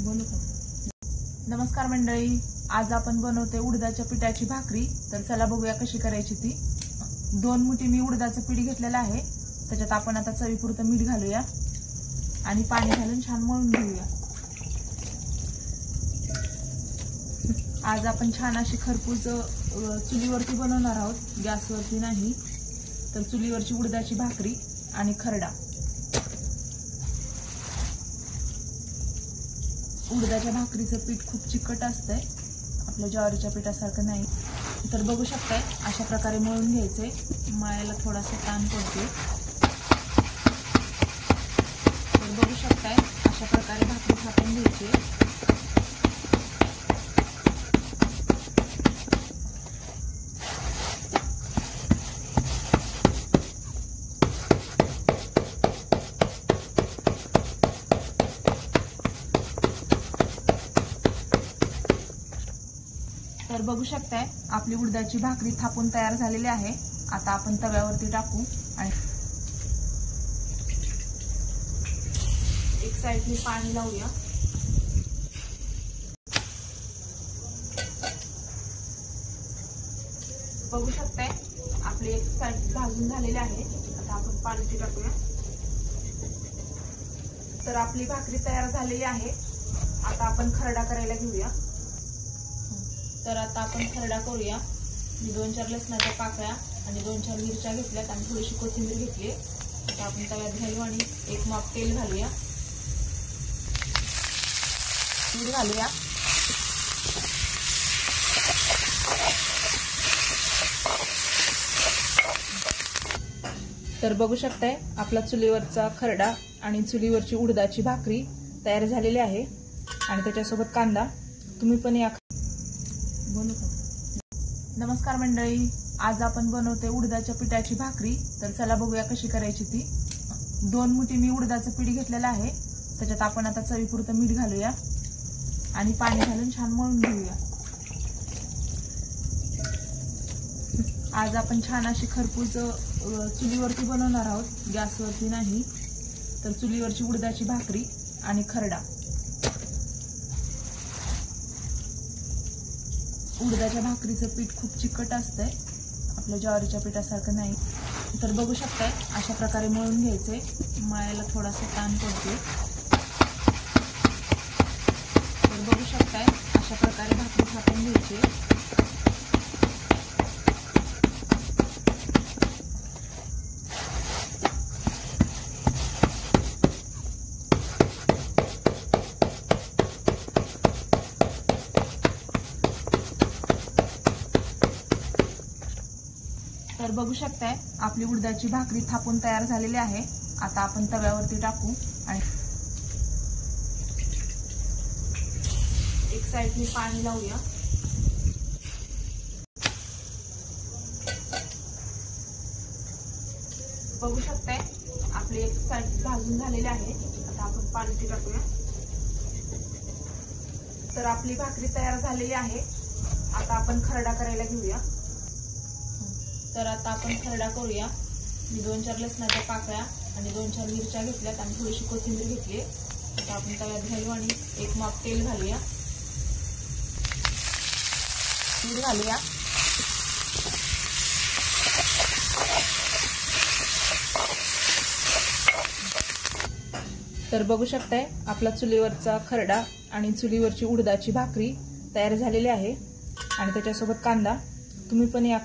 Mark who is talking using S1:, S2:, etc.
S1: बोलू का? नमस्कार मंडळी, आज आपण बनवते उडदाच्या पिठाची भाकरी। तर चला बघूया कशी करायची ती। 2 मुठी मी उडदाचं पीठ घेतलेलं आहे। त्याच्यात आपण आता चवीपुरतं मीठ घालूया आणि पाणी घालून छान मळून घेऊया। आज आपण छान अशी खरपूस चुलीवरती बनवणार आहोत, गॅसवरती नाही। तर चुलीवरची उडदाची भाकरी आणि खरडा। उडदाच्या भाकरीचं पीठ खूप चिकट असतंय, आपल्या ज्वारीच्या पिठासारखं नाही। तर बघू शकताय अशा प्रकारे मळून घ्यायचे। मळायला थोडासा ताण पडतो। तर बघू शकताय अशा प्रकारे भाकरी थापून घ्यायची। तर बघू शकताय आपली उडदाची भाकरी थापून तयार झालेली आहे। आता आपण तव्यावरती टाकू आणि एक साइडने पाणी लावूया। बघू शकताय आपली एक साइड भाजून झालेली आहे। आता आपण पाणी टाकूया। तर आपली भाकरी तयार झालेली आहे। आता आपण खरडा करायला घेऊया। तर आता आपण खरडा करूया। मी 2-4 लसणाच्या पाकळ्या आणि 2-4 मिरच्या घेतल्यात आणि थोडीशी कोथिंबीर घेतली। आता आपण तव्यात घालू आणि एक माप तेल घालूया। मीठ घालूया। तर बघू शकताय आपला चुलीवरचा खरडा आणि चुलीवरची उडदाची भाकरी तयार झालेली आहे आणि त्याच्यासोबत कांदा। तुम्ही पण या। बोलू का? नमस्कार मंडळी, आज आपण बनवते उडदाच्या पिठाची भाकरी। तर चला बघूया कशी करायची ती। 2 मुठी मी उडदाचं पीठ घेतलेलं आहे। त्याच्यात आपण आता चवीपुरतं मीठ घालूया आणि पाणी घालून छान मळून घेऊया। आज आपण छान अशी खरपूस चुलीवरती बनवणार आहोत, गॅसवरती नाही। तर चुलीवरची उडदाची भाकरी आणि खरडा। उडदाच्या भाकरीचं पीठ खूप चिकट असतंय, आपल्या ज्वारीच्या पिठासारखं नाही। तर बघू शकताय अशा प्रकारे मळून घ्यायचे। मळायला थोडासा ताण पडतो। तर बघू शकताय अशा प्रकारे भाकरी थापून घ्यायची। तर बघू शकताय आपली उडदाची भाकरी थापून तयार झालेली आहे। आता आपण तव्यावरती टाकू आणि एक साइडने पाणी लावूया। बघू शकताय आपली एक साइड भाजून झालेली आहे। आता आपण पाणी टाकूया। तर आपली भाकरी तयार झालेली आहे। आता आपण खरडा करायला घेऊया। तर आता आपण खरडा करूया। मी 2-4 लसणाच्या पाकळ्या आणि 2-4 मिरच्या घेतल्यात आणि थोडीशी कोथिंबीर घेतली। आता आपण तव्यात घालू आणि एक माप तेल घालूया। मीठ घालूया। तर बघू शकताय आपला चुलीवरचा खरडा आणि चुलीवरची उडदाची भाकरी तयार झालेली आहे आणि त्याच्यासोबत कांदा। तुम्ही पण या।